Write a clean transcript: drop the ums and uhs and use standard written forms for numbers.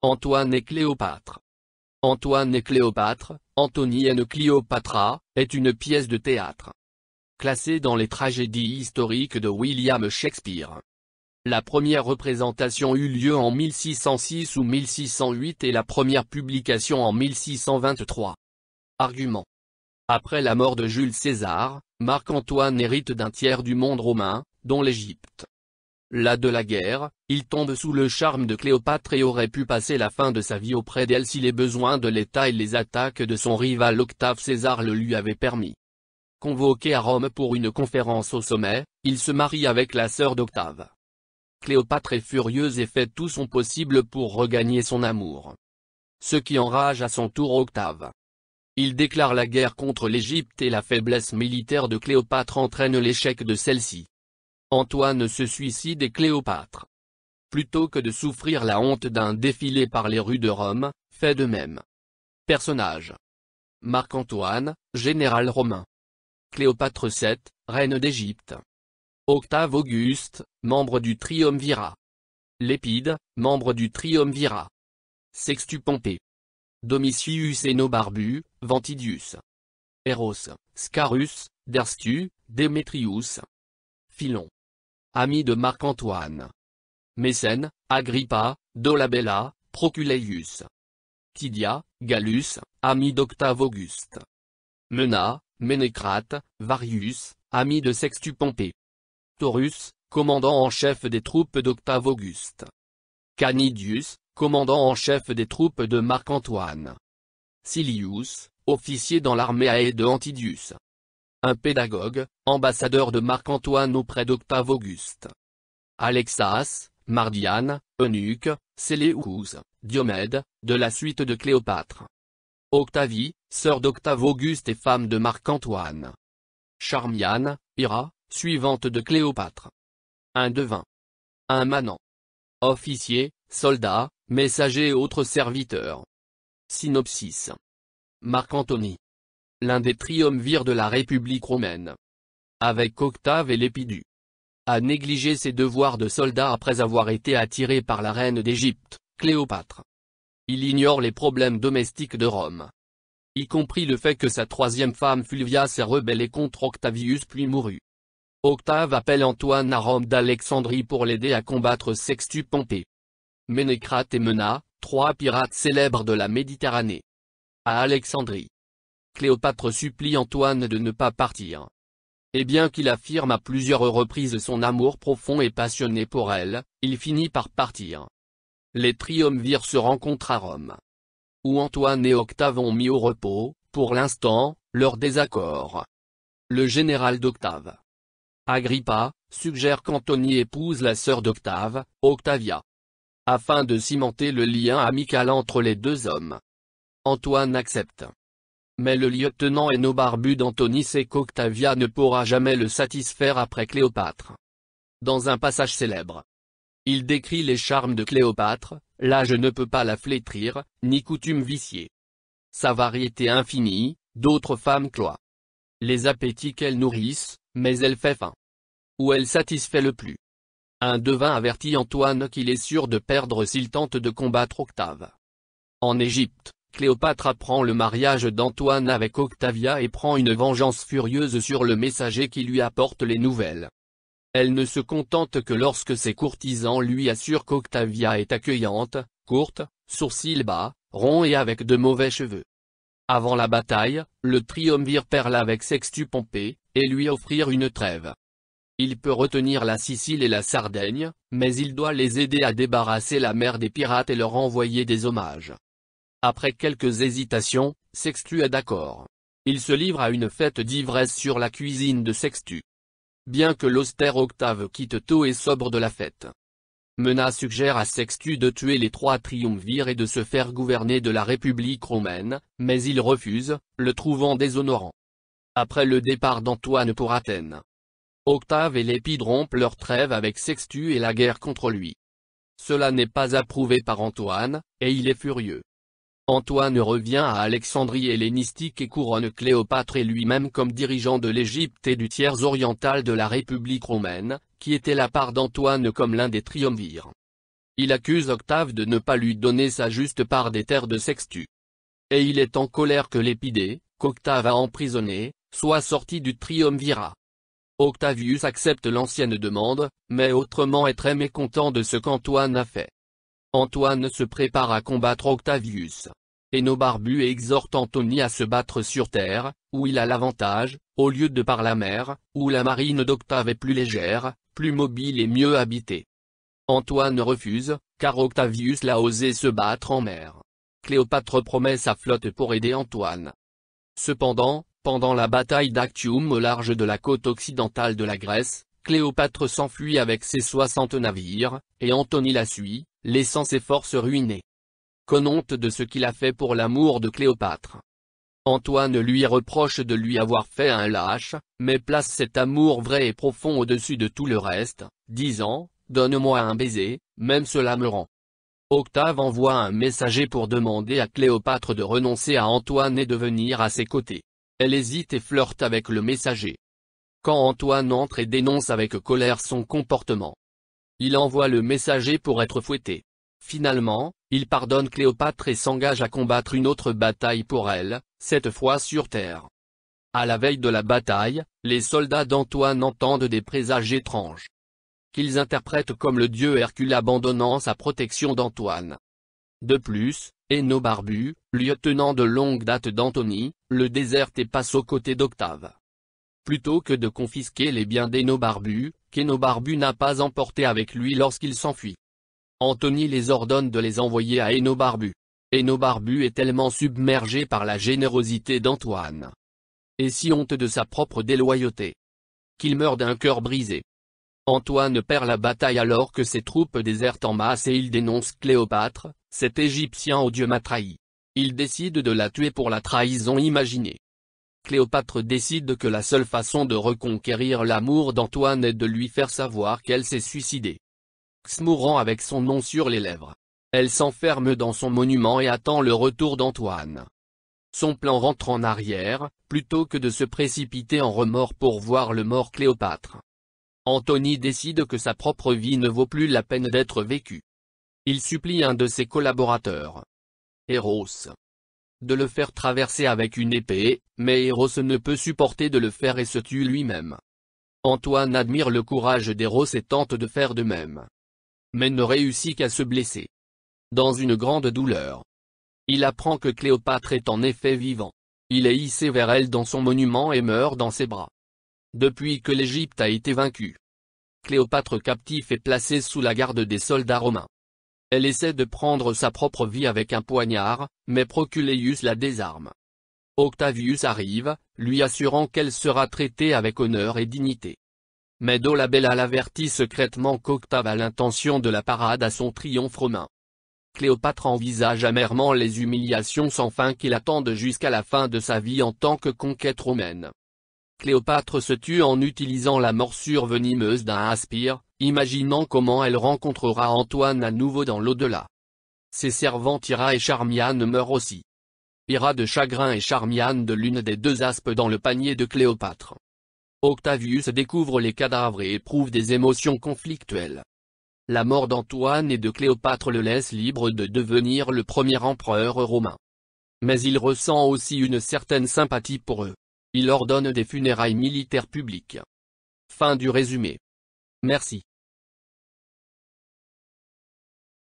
Antoine et Cléopâtre. Antoine et Cléopâtre, Antony and Cleopatra, est une pièce de théâtre classée dans les tragédies historiques de William Shakespeare. La première représentation eut lieu en 1606 ou 1608 et la première publication en 1623. Argument. Après la mort de Jules César, Marc-Antoine hérite d'un tiers du monde romain, dont l'Égypte. Las de la guerre, il tombe sous le charme de Cléopâtre et aurait pu passer la fin de sa vie auprès d'elle si les besoins de l'État et les attaques de son rival Octave César le lui avaient permis. Convoqué à Rome pour une conférence au sommet, il se marie avec la sœur d'Octave. Cléopâtre est furieuse et fait tout son possible pour regagner son amour. Ce qui enrage à son tour Octave. Il déclare la guerre contre l'Égypte et la faiblesse militaire de Cléopâtre entraîne l'échec de celle-ci. Antoine se suicide et Cléopâtre, plutôt que de souffrir la honte d'un défilé par les rues de Rome, fait de même. Personnages. Marc-Antoine, général romain. Cléopâtre VII, reine d'Égypte. Octave Auguste, membre du triumvirat. Lépide, membre du triumvirat. Sextus Pompée. Domitius Énobarbu, Ventidius. Eros, Scarus, Derstu, Démétrius. Philon. Ami de Marc-Antoine. Mécène, Agrippa, Dolabella, Proculeius. Tydia, Gallus, ami d'Octave Auguste. Mena, Ménécrate, Varius, ami de Sextus Pompée. Taurus, commandant en chef des troupes d'Octave Auguste. Canidius, commandant en chef des troupes de Marc-Antoine. Silius, officier dans l'armée de Antidius. Un pédagogue, ambassadeur de Marc-Antoine auprès d'Octave Auguste. Alexas, Mardiane, eunuque, Séleucus, Diomède, de la suite de Cléopâtre. Octavie, sœur d'Octave Auguste et femme de Marc-Antoine. Charmiane, Hira, suivante de Cléopâtre. Un devin. Un manant. Officier, soldat, messager et autres serviteurs. Synopsis. Marc-Antony. L'un des triumvirs de la République romaine. Avec Octave et Lépidus. A négligé ses devoirs de soldat après avoir été attiré par la reine d'Égypte, Cléopâtre. Il ignore les problèmes domestiques de Rome. Y compris le fait que sa troisième femme Fulvia s'est rebellée contre Octavius puis mourut. Octave appelle Antoine à Rome d'Alexandrie pour l'aider à combattre Sextus Pompée. Ménécrate et Mena, trois pirates célèbres de la Méditerranée. À Alexandrie. Cléopâtre supplie Antoine de ne pas partir. Et bien qu'il affirme à plusieurs reprises son amour profond et passionné pour elle, il finit par partir. Les triumvirs se rencontrent à Rome. Où Antoine et Octave ont mis au repos, pour l'instant, leur désaccord. Le général d'Octave, Agrippa, suggère qu'Antony épouse la sœur d'Octave, Octavia. Afin de cimenter le lien amical entre les deux hommes. Antoine accepte. Mais le lieutenant Énobarbu d'Antony sait qu'Octavia ne pourra jamais le satisfaire après Cléopâtre. Dans un passage célèbre. Il décrit les charmes de Cléopâtre, l'âge ne peut pas la flétrir, ni coutume viciée. Sa variété infinie, d'autres femmes cloient. Les appétits qu'elle nourrissent, mais elle fait faim. Où elle satisfait le plus. Un devin avertit Antoine qu'il est sûr de perdre s'il tente de combattre Octave. En Égypte, Cléopâtre apprend le mariage d'Antoine avec Octavia et prend une vengeance furieuse sur le messager qui lui apporte les nouvelles. Elle ne se contente que lorsque ses courtisans lui assurent qu'Octavia est accueillante, courte, sourcils bas, ronds et avec de mauvais cheveux. Avant la bataille, le triumvir parle avec Sextus Pompée, et lui offrir une trêve. Il peut retenir la Sicile et la Sardaigne, mais il doit les aider à débarrasser la mer des pirates et leur envoyer des hommages. Après quelques hésitations, Sextus est d'accord. Il se livre à une fête d'ivresse sur la cuisine de Sextus. Bien que l'austère Octave quitte tôt et sobre de la fête. Mena suggère à Sextus de tuer les trois triumvirs et de se faire gouverner de la République romaine, mais il refuse, le trouvant déshonorant. Après le départ d'Antoine pour Athènes. Octave et Lépide rompent leur trêve avec Sextus et la guerre contre lui. Cela n'est pas approuvé par Antoine, et il est furieux. Antoine revient à Alexandrie hellénistique et couronne Cléopâtre et lui-même comme dirigeant de l'Égypte et du tiers oriental de la République romaine, qui était la part d'Antoine comme l'un des triumvirs. Il accuse Octave de ne pas lui donner sa juste part des terres de Sextus. Et il est en colère que l'Épidée, qu'Octave a emprisonné, soit sorti du triumvirat. Octavius accepte l'ancienne demande, mais autrement est très mécontent de ce qu'Antoine a fait. Antoine se prépare à combattre Octavius. Énobarbu exhorte Antony à se battre sur terre, où il a l'avantage, au lieu de par la mer, où la marine d'Octave est plus légère, plus mobile et mieux habitée. Antoine refuse, car Octavius l'a osé se battre en mer. Cléopâtre promet sa flotte pour aider Antoine. Cependant, pendant la bataille d'Actium au large de la côte occidentale de la Grèce, Cléopâtre s'enfuit avec ses 60 navires, et Antony la suit, laissant ses forces ruinées. Qu'on honte de ce qu'il a fait pour l'amour de Cléopâtre. Antoine lui reproche de lui avoir fait un lâche, mais place cet amour vrai et profond au-dessus de tout le reste, disant, « Donne-moi un baiser, même cela me rend. » Octave envoie un messager pour demander à Cléopâtre de renoncer à Antoine et de venir à ses côtés. Elle hésite et flirte avec le messager. Quand Antoine entre et dénonce avec colère son comportement, il envoie le messager pour être fouetté. Finalement, il pardonne Cléopâtre et s'engage à combattre une autre bataille pour elle, cette fois sur terre. À la veille de la bataille, les soldats d'Antoine entendent des présages étranges, qu'ils interprètent comme le dieu Hercule abandonnant sa protection d'Antoine. De plus, Énobarbu, lieutenant de longue date d'Antony, le déserte et passe aux côtés d'Octave. Plutôt que de confisquer les biens d'Énobarbu, qu'Énobarbu n'a pas emporté avec lui lorsqu'il s'enfuit, Antony les ordonne de les envoyer à Énobarbu. Énobarbu est tellement submergé par la générosité d'Antoine, et si honte de sa propre déloyauté, qu'il meurt d'un cœur brisé. Antoine perd la bataille alors que ses troupes désertent en masse et il dénonce Cléopâtre, cet Égyptien odieux m'a trahi. Il décide de la tuer pour la trahison imaginée. Cléopâtre décide que la seule façon de reconquérir l'amour d'Antoine est de lui faire savoir qu'elle s'est suicidée. Mourant avec son nom sur les lèvres, elle s'enferme dans son monument et attend le retour d'Antoine. Son plan rentre en arrière, plutôt que de se précipiter en remords pour voir le mort Cléopâtre. Antony décide que sa propre vie ne vaut plus la peine d'être vécue. Il supplie un de ses collaborateurs, Eros, de le faire traverser avec une épée, mais Eros ne peut supporter de le faire et se tue lui-même. Antoine admire le courage d'Eros et tente de faire de même, mais ne réussit qu'à se blesser. Dans une grande douleur, il apprend que Cléopâtre est en effet vivant. Il est hissé vers elle dans son monument et meurt dans ses bras. Depuis que l'Égypte a été vaincue, Cléopâtre captive est placée sous la garde des soldats romains. Elle essaie de prendre sa propre vie avec un poignard, mais Proculeius la désarme. Octavius arrive, lui assurant qu'elle sera traitée avec honneur et dignité. Mais Dolabella l'avertit secrètement qu'Octave a l'intention de la parade à son triomphe romain. Cléopâtre envisage amèrement les humiliations sans fin qui l'attendent jusqu'à la fin de sa vie en tant que conquête romaine. Cléopâtre se tue en utilisant la morsure venimeuse d'un aspire, imaginant comment elle rencontrera Antoine à nouveau dans l'au-delà. Ses servantes Ira et Charmiane meurent aussi. Ira de chagrin et Charmiane de l'une des deux aspes dans le panier de Cléopâtre. Octavius découvre les cadavres et éprouve des émotions conflictuelles. La mort d'Antoine et de Cléopâtre le laisse libre de devenir le premier empereur romain. Mais il ressent aussi une certaine sympathie pour eux. Il ordonne des funérailles militaires publiques. Fin du résumé. Merci.